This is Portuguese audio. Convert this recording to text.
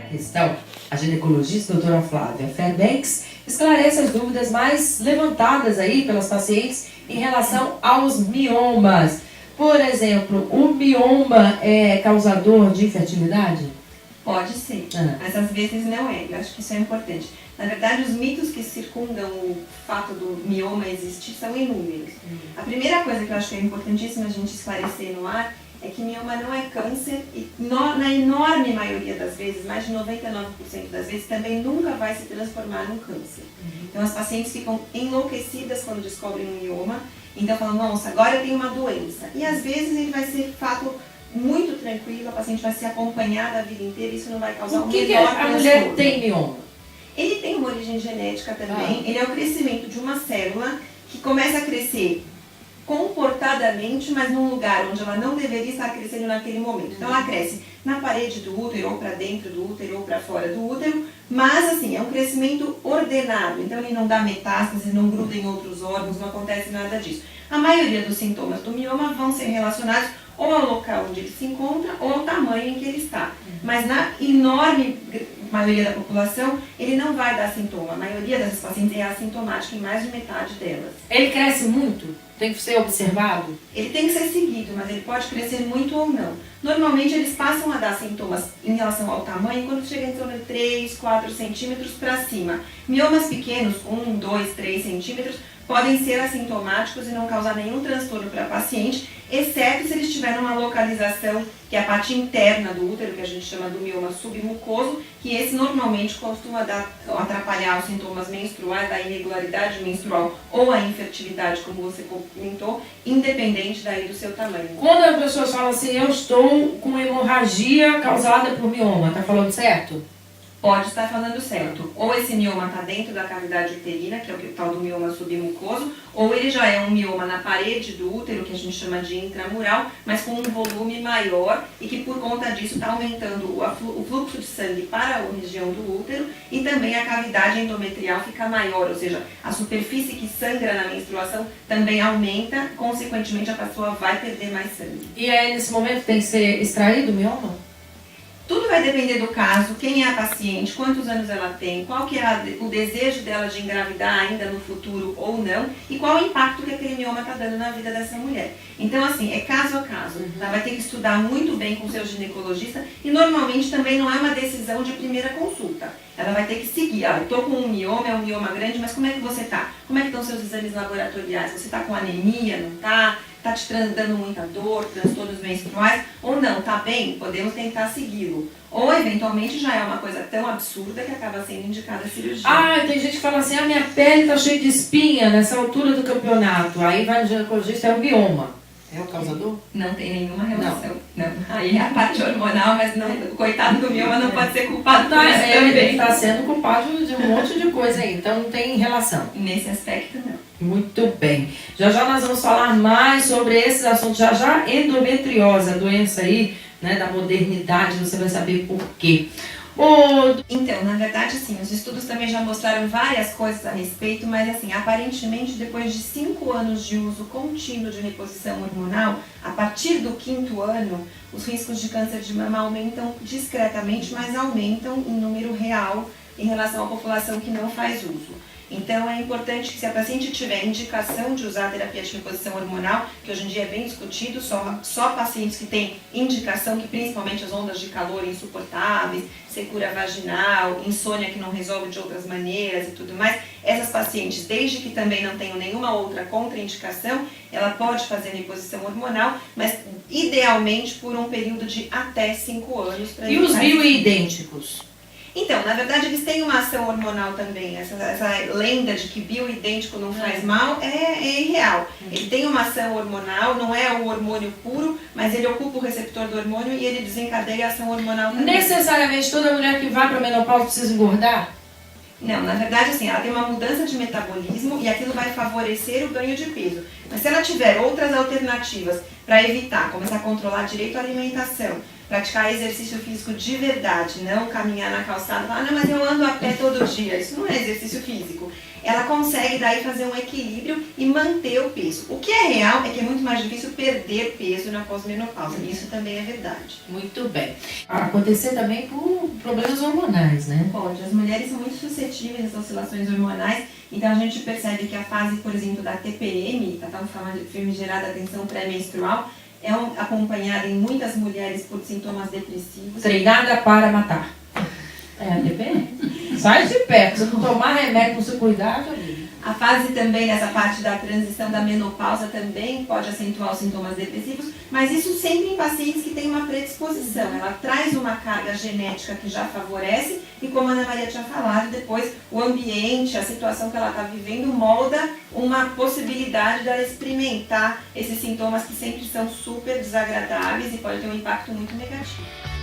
questão, a ginecologista doutora Flávia Fairbanks esclarece as dúvidas mais levantadas aí pelas pacientes em relação aos miomas. Por exemplo, o mioma é causador de infertilidade? Pode ser, mas às vezes não é. Eu acho que isso é importante. Na verdade, os mitos que circundam o fato do mioma existir são inúmeros. A primeira coisa que eu acho que é importantíssima a gente esclarecer no ar é que mioma não é câncer e na enorme maioria das vezes, mais de 99% das vezes, também nunca vai se transformar num câncer. Então as pacientes ficam enlouquecidas quando descobrem um mioma, então falam, nossa, agora eu tenho uma doença. E às vezes ele vai ser fato muito tranquilo, a paciente vai ser acompanhada a vida inteira e isso não vai causar um menor transtorno. A mulher tem mioma? Ele tem uma origem genética também, ele é o crescimento de uma célula que começa a crescer comportadamente, mas num lugar onde ela não deveria estar crescendo naquele momento. Então ela cresce na parede do útero, ou para dentro do útero, ou para fora do útero, mas assim, é um crescimento ordenado, então ele não dá metástase, não gruda em outros órgãos, não acontece nada disso. A maioria dos sintomas do mioma vão ser relacionados ou ao local onde ele se encontra, ou ao tamanho em que ele está. Mas na enorme maioria da população, ele não vai dar sintoma. A maioria dessas pacientes é assintomática em mais de metade delas. Ele cresce muito? Tem que ser observado? Ele tem que ser seguido, mas ele pode crescer muito ou não. Normalmente eles passam a dar sintomas em relação ao tamanho quando chega em torno de 3, 4 centímetros para cima. Miomas pequenos, 1, 2, 3 centímetros, podem ser assintomáticos e não causar nenhum transtorno para a paciente, exceto se eles tiverem uma localização, que é a parte interna do útero, que a gente chama do mioma submucoso, que esse normalmente costuma atrapalhar os sintomas menstruais, da irregularidade menstrual ou a infertilidade, como você comentou, independente daí do seu tamanho. Quando a pessoa fala assim, eu estou com hemorragia causada por mioma, tá falando certo? Pode estar falando certo. Ou esse mioma está dentro da cavidade uterina, que é o tal do mioma submucoso, ou ele já é um mioma na parede do útero, que a gente chama de intramural, mas com um volume maior e que por conta disso está aumentando o fluxo de sangue para a região do útero e também a cavidade endometrial fica maior, ou seja, a superfície que sangra na menstruação também aumenta, consequentemente a pessoa vai perder mais sangue. E aí nesse momento tem que ser extraído o mioma? Tudo vai depender do caso, quem é a paciente, quantos anos ela tem, qual que é o desejo dela de engravidar ainda no futuro ou não, e qual o impacto que aquele mioma está dando na vida dessa mulher. Então, assim, é caso a caso. Ela vai ter que estudar muito bem com o seu ginecologista e normalmente também não é uma decisão de primeira consulta. Ela vai ter que seguir, eu estou com um mioma, é um mioma grande, mas como é que você está? Como é que estão seus exames laboratoriais? Você está com anemia, não está? Está te dando muita dor, transtornos menstruais, ou não, está bem, podemos tentar segui-lo. Ou, eventualmente, já é uma coisa tão absurda que acaba sendo indicada a cirurgia. Ah, tem gente que fala assim, a minha pele está cheia de espinha nessa altura do campeonato. Aí vai no ginecologista, é o mioma. É o causador? Não tem nenhuma relação. Não. Aí é a parte hormonal, mas não, o coitado do mioma não pode ser culpado por isso também. Ele está sendo culpado de um monte de coisa aí, então não tem relação. Nesse aspecto, não. Muito bem. Já já nós vamos falar mais sobre esses assuntos. Já já endometriose, a doença aí, né, da modernidade, você vai saber por quê. Então, na verdade, assim, os estudos também já mostraram várias coisas a respeito, mas assim, aparentemente, depois de 5 anos de uso contínuo de reposição hormonal, a partir do 5º ano, os riscos de câncer de mama aumentam discretamente, mas aumentam em número real em relação à população que não faz uso. Então é importante que se a paciente tiver indicação de usar a terapia de reposição hormonal, que hoje em dia é bem discutido, só pacientes que têm indicação, que principalmente as ondas de calor insuportáveis, secura vaginal, insônia que não resolve de outras maneiras e tudo mais, essas pacientes, desde que também não tenham nenhuma outra contraindicação, ela pode fazer reposição hormonal, mas idealmente por um período de até 5 anos. E os bioidênticos? Então, na verdade, eles têm uma ação hormonal também. Essa lenda de que bioidêntico não faz mal é irreal. Ele tem uma ação hormonal, não é o hormônio puro, mas ele ocupa o receptor do hormônio e ele desencadeia a ação hormonal também. Necessariamente toda mulher que vai para a menopausa precisa engordar? Não, na verdade, assim, ela tem uma mudança de metabolismo e aquilo vai favorecer o ganho de peso. Mas se ela tiver outras alternativas, para evitar, começar a controlar direito à alimentação, praticar exercício físico de verdade, não caminhar na calçada e falar, não, mas eu ando a pé todo dia, isso não é exercício físico. Ela consegue daí fazer um equilíbrio e manter o peso. O que é real é que é muito mais difícil perder peso na pós-menopausa, isso também é verdade. Muito bem. Acontecer também por problemas hormonais, né? Pode, as mulheres são muito suscetíveis às oscilações hormonais, então a gente percebe que a fase, por exemplo, da TPM, a tal famigerada tensão pré-menstrual, é acompanhada em muitas mulheres por sintomas depressivos. Treinada para matar. É a TPM. Sai de perto, se não tomar remédio com seu cuidado, a fase também, nessa parte da transição da menopausa, também pode acentuar os sintomas depressivos, mas isso sempre em pacientes que têm uma predisposição. Ela traz uma carga genética que já favorece e, como a Ana Maria tinha falado, depois o ambiente, a situação que ela está vivendo molda uma possibilidade dela experimentar esses sintomas que sempre são super desagradáveis e podem ter um impacto muito negativo.